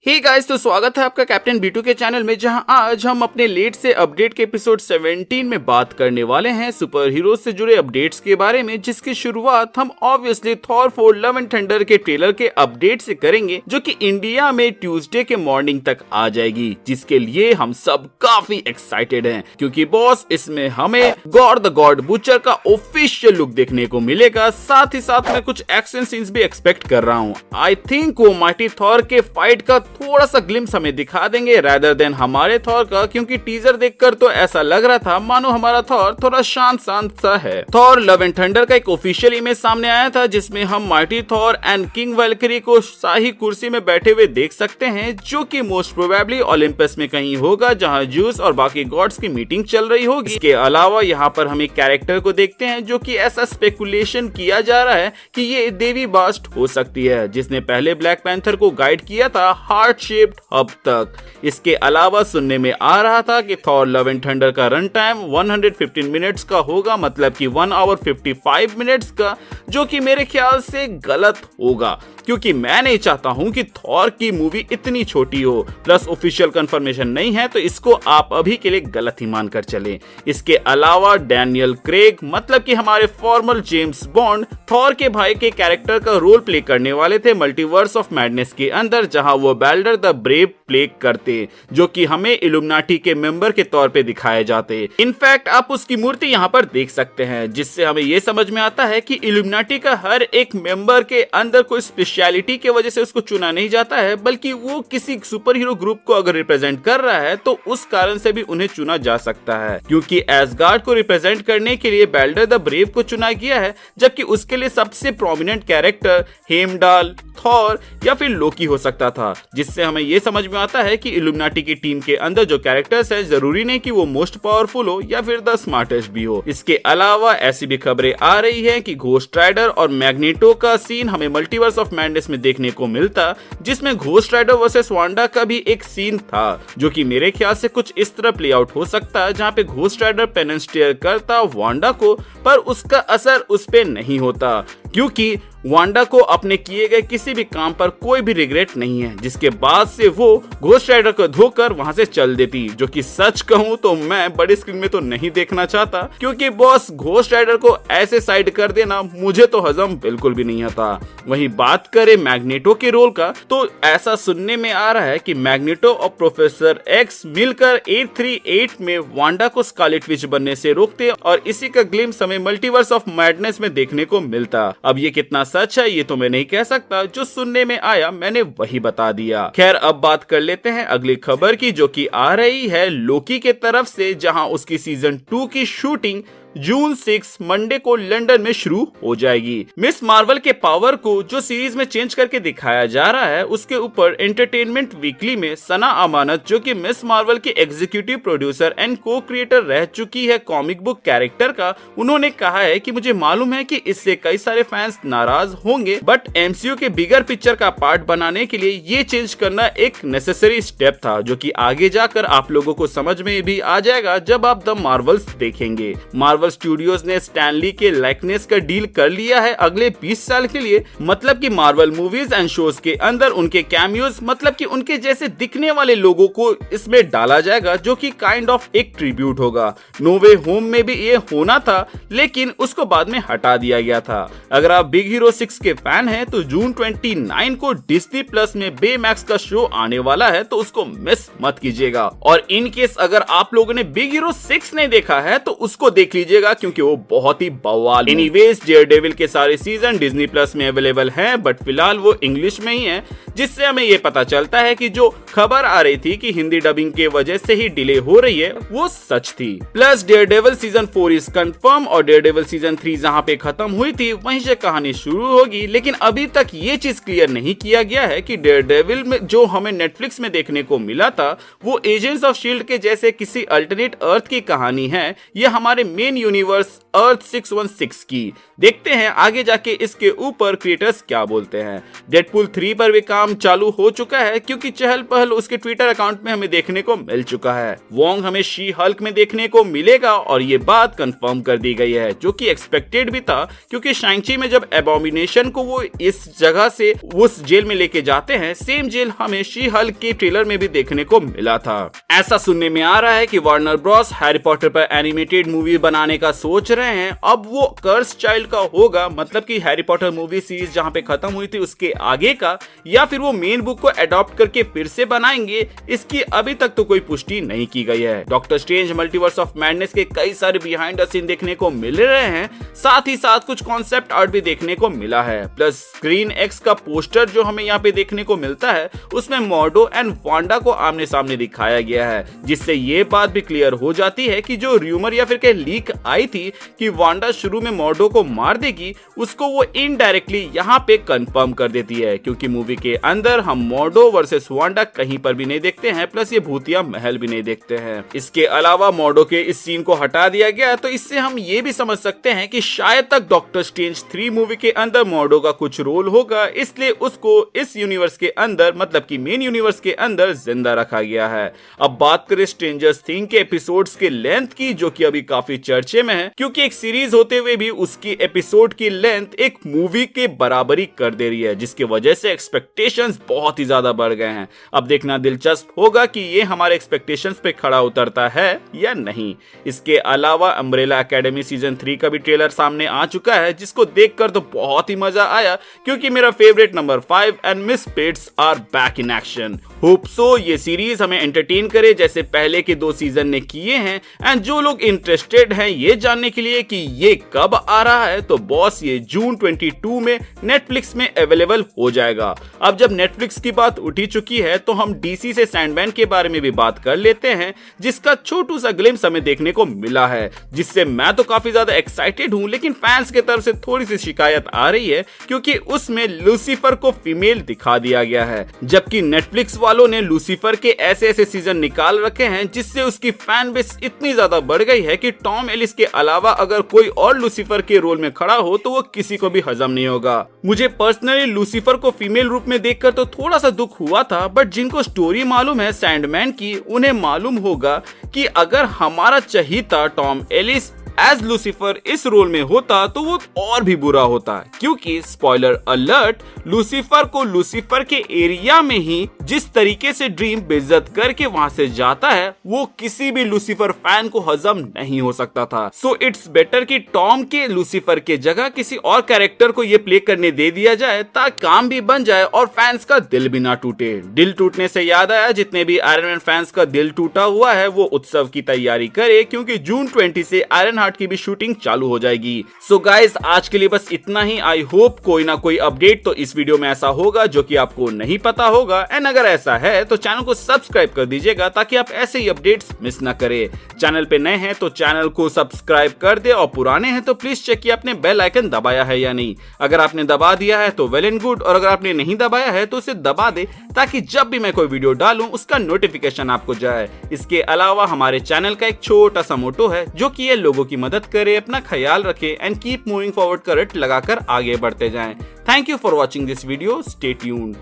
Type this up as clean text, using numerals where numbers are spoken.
Hey guys, तो स्वागत है आपका कैप्टन B2 के चैनल में, जहां आज हम अपने लेट से अपडेट के एपिसोड 17 में बात करने वाले हैं सुपर हीरो से जुड़े अपडेट्स के बारे में, जिसकी शुरुआत हम obviously Thor 4 love and thunder के ट्रेलर के अपडेट से करेंगे, जो कि इंडिया में ट्यूसडे के मॉर्निंग तक आ जाएगी, जिसके लिए हम सब काफी एक्साइटेड हैं, क्योंकि बॉस इसमें हमें गॉड द गॉड बुचर का ऑफिशियल लुक देखने को मिलेगा। साथ ही साथ मैं कुछ एक्शन सीन्स भी एक्सपेक्ट कर रहा हूँ। आई थिंक वो माइटी थॉर के फाइट का थोड़ा सा ग्लिम्स हमें दिखा देंगे रादर देन हमारे थॉर का, क्योंकि टीजर देखकर तो ऐसा लग रहा था मानो हमारा थॉर थोड़ा शांत सा है। थॉर लव एंड थंडर का एक ऑफिशियल इमेज सामने आया था, जिसमें हम mighty Thor and king Valkyrie को शाही कुर्सी में बैठे हुए देख सकते हैं, जो कि मोस्ट प्रोबेबली ओलंपस में कहीं होगा, जहां ज्यूस और बाकी गॉड्स की मीटिंग चल रही होगी। इसके अलावा यहाँ पर हम एक कैरेक्टर को देखते हैं, जो कि ऐसा स्पेकुलेशन किया जा रहा है कि ये देवी बास्ट हो सकती है, जिसने पहले ब्लैक पैंथर को गाइड किया था हार्ट शेप्ड हब तक। इसके अलावा सुनने में आ रहा था कि थॉर लव एंड थंडर का रन टाइम 115 मिनट्स का होगा, मतलब कि 1 आवर 55 मिनट्स का, जो कि मेरे ख्याल से गलत होगा, क्योंकि मैं नहीं चाहता हूं कि थॉर की मूवी इतनी छोटी हो। प्लस ऑफिशियल कंफर्मेशन नहीं है, तो इसको आप अभी के लिए गलत ही मानकर चलें। इसके अलावा डैनियल क्रेग, मतलब कि हमारे फॉर्मल जेम्स बॉन्ड, थॉर के भाई के कैरेक्टर का रोल प्ले करने वाले थे मल्टीवर्स ऑफ मैडनेस के अंदर, जहां वो बैल्डर द ब्रेव प्ले करते, जो कि हमें इल्यूमिनाटी के मेंबर के तौर पे दिखाए जाते। इनफैक्ट आप उसकी मूर्ति यहाँ पर देख सकते हैं, जिससे हमें ये समझ में आता है कि इल्यूमिनाटी का हर एक मेंबर के अंदर कोई स्पेशलिटी के वजह से उसको चुना नहीं जाता है, बल्कि वो किसी सुपर हीरो ग्रुप को अगर रिप्रेजेंट कर रहा है तो उस कारण से भी उन्हें चुना जा सकता है, क्योंकि एसगार्ड को रिप्रेजेंट करने के लिए बैल्डर द ब्रेव को चुना गया है, जबकि उसके लिए सबसे प्रोमिनेंट कैरेक्टर हेमडाल, थॉर या फिर लोकी हो सकता था। जिससे हमें यह समझ में आता है कि इल्यूमिनाटी की टीम के अंदर जो कैरेक्टर्स है, जरूरी नहीं कि वो मोस्ट पावरफुल हो या फिर द स्मार्टेस्ट भी हो। इसके अलावा ऐसी भी खबरें आ रही है कि घोस्ट राइडर और मैग्नेटो का सीन हमें मल्टीवर्स ऑफ मैडनेस में देखने को मिलता, जिसमें घोस्ट राइडर वर्सेस वांडा का भी एक सीन था, जो कि मेरे ख्याल से कुछ इस तरह प्ले आउट हो सकता है, जहां पे घोस्ट राइडर पेनेंस टेयर करता वांडा को, पर उसका असर उस पे नहीं होता, क्योंकि वांडा को अपने किए गए किसी भी काम पर कोई भी रिग्रेट नहीं है, जिसके बाद से वो घोस्ट राइडर को धोकर वहां से चल देती, जो कि सच कहूं तो मैं बड़ी स्क्रीन में तो नहीं देखना चाहता, क्योंकि बॉस घोस्ट राइडर को ऐसे साइड कर देना मुझे तो हजम बिल्कुल भी नहीं आता। वहीं बात करें मैग्नेटो के रोल का, तो ऐसा सुनने में आ रहा है कि मैग्नेटो और प्रोफेसर एक्स मिलकर 838 में वांडा को स्कारलेट विच बनने से रोकते, और इसी का ग्लिम्स हमें मल्टीवर्स ऑफ मैडनेस में देखने को मिलता। अब ये कितना सच है ये तो मैं नहीं कह सकता, जो सुनने में आया मैंने वही बता दिया। खैर, अब बात कर लेते हैं अगली खबर की, जो कि आ रही है लोकी के तरफ से, जहां उसकी सीजन 2 की शूटिंग जून 6 मंडे को लंदन में शुरू हो जाएगी। मिस मार्वल के पावर को जो सीरीज में चेंज करके दिखाया जा रहा है, उसके ऊपर एंटरटेनमेंट वीकली में सना अमानत, जो कि मिस मार्वल के एग्जीक्यूटिव प्रोड्यूसर एंड को क्रिएटर रह चुकी है कॉमिक बुक कैरेक्टर का, उन्होंने कहा है कि मुझे मालूम है कि इससे कई सारे फैंस नाराज होंगे, बट एमसीयू के बिगर पिक्चर का पार्ट बनाने के लिए ये चेंज करना एक नेसेसरी स्टेप था, जो कि आगे जाकर आप लोगों को समझ में भी आ जाएगा जब आप द मार्वल्स देखेंगे। मार्वल स्टूडियोज ने स्टैनली के लाइकनेस का डील कर लिया है अगले 20 साल के लिए, मतलब कि मार्वल मूवीज एंड शोज के अंदर उनके कैमियोज, मतलब कि उनके जैसे दिखने वाले लोगों को इसमें डाला जाएगा, जो कि काइंड ऑफ एक ट्रिब्यूट होगा। नो वे होम में भी ये होना था, लेकिन उसको बाद में हटा दिया गया था। अगर आप बिग हीरो 6 के फैन हैं, तो जून 29 को डिज्नी प्लस में बे मैक्स का शो आने वाला है, तो उसको मिस मत कीजिएगा। और इन केस अगर आप लोगों ने बिग हीरो 6 नहीं देखा है, तो उसको देख लीजिए, क्योंकि वो बहुत ही बवाल। एनीवेज, डेयरडेविल के सारे सीजन डिज्नी प्लस में अवेलेबल हैं, बट फिलहाल वो इंग्लिश में ही है, जिससे हमें ये पता चलता है कि जो खबर आ रही थी कि हिंदी डबिंग के वजह से ही डिले हो रही है, वो सच थी। Plus Daredevil season 4 is confirm, और डेयरडेविल सीजन 3 जहां पे खत्म हुई थी वहीं से कहानी शुरू होगी, लेकिन अभी तक ये चीज क्लियर नहीं किया गया है कि डेयरडेविल में जो हमें नेटफ्लिक्स में देखने को मिला था, वो एजेंट्स ऑफ शील्ड के जैसे किसी अल्टरनेट अर्थ की कहानी है, या हमारे मेन यूनिवर्स अर्थ 616 की। देखते हैं आगे जाके इसके ऊपर क्रिएटर्स क्या बोलते हैं। डेडपूल 3 पर भी काम काम चालू हो चुका है, क्योंकि चहल पहल उसके ट्विटर अकाउंट में हमें देखने को मिल चुका है। वोंग हमें शी हल्क में देखने को मिलेगा और ये बात कंफर्म कर दी गई है, जो कि एक्सपेक्टेड भी था, क्योंकि शांग-ची में जब एबोमिनेशन को वो इस जगह से उस जेल में लेके जाते हैं, सेम जेल हमें शी हल्क के ट्रेलर में भी देखने को मिला था। ऐसा सुनने में आ रहा है कि वार्नर ब्रॉस हैरी पॉटर पर एनिमेटेड मूवी बनाने का सोच रहे हैं। अब वो कर्स चाइल्ड का होगा, मतलब कि हैरी पॉटर मूवी सीरीज जहां पे खत्म हुई थी उसके आगे का, या फिर वो मेन बुक को अडॉप्ट करके फिर से बनाएंगे, इसकी अभी तक तो कोई पुष्टि नहीं की गई है। Doctor strange multiverse of madness के कई सारे बिहाइंड द सीन देखने को मिल रहे हैं, साथ ही साथ कुछ कॉन्सेप्ट आर्ट भी देखने को मिला है। प्लस स्क्रीन एक्स का पोस्टर जो हमें यहाँ पे देखने को मिलता है, उसमें मॉर्डो एंड वांडा को आमने सामने दिखाया गया है, जिससे ये बात भी क्लियर हो जाती है कि जो र्यूमर या फिर के लीक आई थी कि वांडा शुरू में मॉर्डो को मार देगी, उसको वो इनडायरेक्टली यहाँ पे कंफर्म कर देती है, क्योंकि मूवी के अंदर हम मॉर्डो वर्सेस वांडा कहीं पर भी नहीं देखते हैं, प्लस ये भूतिया महल भी नहीं देखते हैं। इसके अलावा मॉर्डो के इस सीन को हटा दिया गया, तो इससे हम ये भी समझ सकते हैं कि शायद तक डॉक्टर स्ट्रेंज 3 मूवी के अंदर मॉर्डो का कुछ रोल होगा, इसलिए उसको इस यूनिवर्स के अंदर, मतलब कि मेन यूनिवर्स के अंदर जिंदा रखा गया है। अब बात करें स्ट्रेंजर्स थिंग्स के एपिसोड्स के लेंथ की, जो कि अभी काफी चर्चे में है, क्योंकि एक सीरीज होते हुए भी उसकी एपिसोड की लेंथ एक मूवी के बराबरी कर दे रही है, जिसकी वजह से एक्सपेक्टेशंस बहुत ही ज्यादा बढ़ गए हैं। अब देखना दिलचस्प होगा कि ये हमारे एक्सपेक्टेशंस पे खड़ा उतरता है या नहीं। इसके अलावा अम्ब्रेला एकेडमी सीजन 3 का भी ट्रेलर सामने आ चुका है, जिसको देखकर तो बहुत ही मजा आया, क्योंकि मेरा favourite number 5 and misfits are back in action. Hope so ये सीरीज हमें एंटरटेन करे जैसे पहले के 2 सीजन ने किए हैं। एंड जो लोग इंटरेस्टेड हैं ये जानने के लिए कि ये कब आ रहा है, तो बॉस ये जून 22 में नेटफ्लिक्स में अवेलेबल हो जाएगा। अब जब नेटफ्लिक्स की बात उठी चुकी है, तो हम डीसी से सैंडमैन के बारे में भी बात कर लेते हैं, जिसका छोटू सा ग्लिम्स हमें देखने को मिला है, जिससे मैं तो काफी ज्यादा एक्साइटेड हूं, लेकिन फैंस की तरफ से थोड़ी सी शिकायत आ रही है, क्योंकि उसमें लूसीफर को फीमेल दिखा दिया गया है, जबकि नेटफ्लिक्स वालों ने लूसीफर के ऐसे ऐसे सीजन निकाल रखे हैं जिससे उसकी फैन बेस इतनी ज्यादा बढ़ गई है कि टॉम एलिस के अलावा अगर कोई और लूसीफर के रोल में खड़ा हो तो वो किसी को भी हजम नहीं होगा। मुझे पर्सनली लूसीफर को फीमेल रूप में देखकर तो थोड़ा सा दुख हुआ था, बट जिनको स्टोरी मालूम है सैंडमैन की, उन्हें मालूम होगा कि अगर हमारा चहीता टॉम एलिस एज लूसीफर इस रोल में होता तो वो और भी बुरा होता, क्योंकि स्पॉइलर अलर्ट, लूसीफर को लूसीफर के एरिया में ही जिस तरीके से ड्रीम बेइज्जत करके वहां से जाता है, वो किसी भी लूसीफर फैन को हजम नहीं हो सकता था। सो इट्स बेटर कि टॉम के लूसीफर के जगह किसी और कैरेक्टर को ये प्ले करने दे दिया जाए, ताकि काम भी बन जाए और फैंस का दिल भी ना टूटे। दिल टूटने से याद आया, जितने भी आयरन मैन फैंस का दिल टूटा हुआ है वो उत्सव की तैयारी करे, क्योंकि जून 20 से आयरन हार्ट की भी शूटिंग चालू हो जाएगी। सो गाइस, आज के लिए बस इतना ही। आई होप कोई ना कोई अपडेट तो इस वीडियो में ऐसा होगा जो कि आपको नहीं पता होगा, एंड अगर ऐसा है तो चैनल को सब्सक्राइब कर दीजिएगा ताकि आप ऐसे ही अपडेट्स मिस ना करें। चैनल पे नए हैं तो चैनल को सब्सक्राइब कर दे, और पुराने हैं तो प्लीज चेक किए आपने बेल आइकन दबाया है या नहीं। अगर आपने दबा दिया है तो वेल एंड गुड, और अगर आपने नहीं दबाया है तो उसे दबा दे, ताकि जब भी मैं कोई वीडियो डालूं उसका नोटिफिकेशन आपको जाए। इसके अलावा हमारे चैनल का एक छोटा सा मोटो है, जो कि ये लोगों की मदद करे, अपना ख्याल रखे एंड कीप मूविंग फॉरवर्ड का रट लगाकर आगे बढ़ते जाएं। Thank you for watching this video, stay tuned.